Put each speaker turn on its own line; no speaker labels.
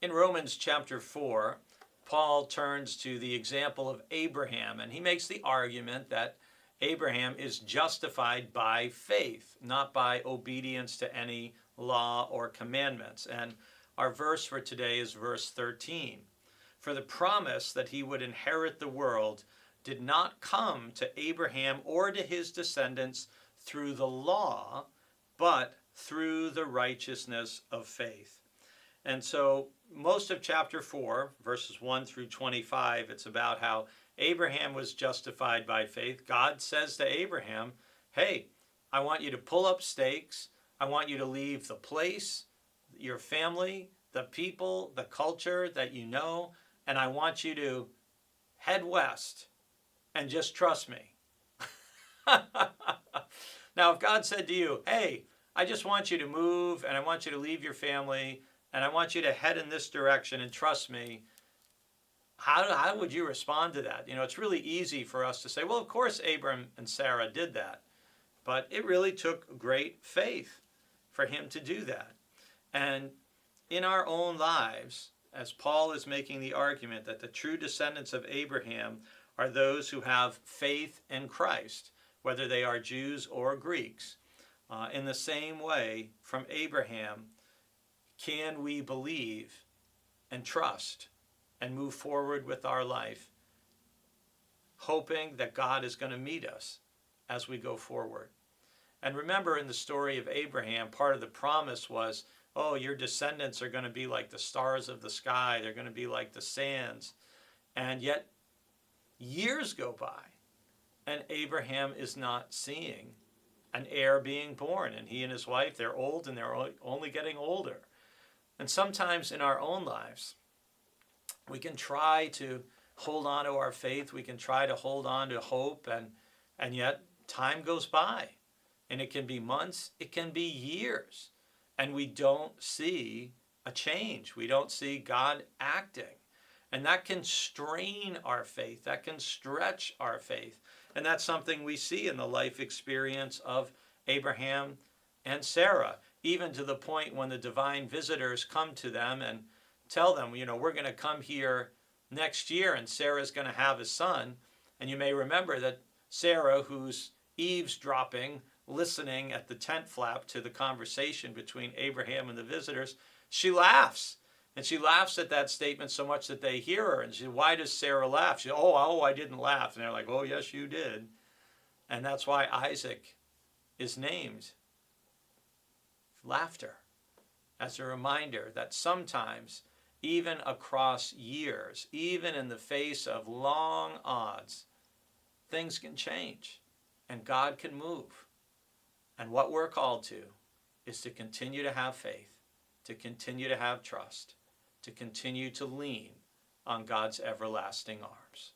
In Romans chapter 4, Paul turns to the example of Abraham, and he makes the argument that Abraham is justified by faith, not by obedience to any law or commandments. And our verse for today is verse 13. For the promise that he would inherit the world did not come to Abraham or to his descendants through the law, but through the righteousness of faith. And so most of chapter 4, verses 1 through 25, it's about how Abraham was justified by faith. God says to Abraham, hey, I want you to pull up stakes. I want you to leave the place, your family, the people, the culture that you know, and I want you to head west and just trust me. Now, if God said to you, hey, I just want you to move and I want you to leave your family and I want you to head in this direction and trust me, how would you respond to that? You know, it's really easy for us to say, well, of course Abram and Sarah did that. But it really took great faith for him to do that. And in our own lives, as Paul is making the argument that the true descendants of Abraham are those who have faith in Christ, whether they are Jews or Greeks, in the same way, from Abraham, can we believe and trust and move forward with our life, hoping that God is going to meet us as we go forward. And remember, in the story of Abraham, part of the promise was, oh, your descendants are going to be like the stars of the sky. They're going to be like the sands. And yet, years go by, and Abraham is not seeing an heir being born. And he and his wife, they're old, and they're only getting older. And sometimes in our own lives, we can try to hold on to our faith. We can try to hold on to hope, and yet time goes by. And it can be months, it can be years. And we don't see a change. We don't see God acting. And that can strain our faith. That can stretch our faith. And that's something we see in the life experience of Abraham and Sarah, even to the point when the divine visitors come to them and tell them, you know, we're going to come here next year and Sarah's going to have a son. And you may remember that Sarah, who's eavesdropping, listening at the tent flap to the conversation between Abraham and the visitors, she laughs. And she laughs at that statement so much that they hear her. And she says, why does Sarah laugh? She says, oh, I didn't laugh. And they're like, oh, yes, you did. And that's why Isaac is named laughter, as a reminder that sometimes, even across years, even in the face of long odds, things can change and God can move. And what we're called to is to continue to have faith, to continue to have trust, to continue to lean on God's everlasting arms.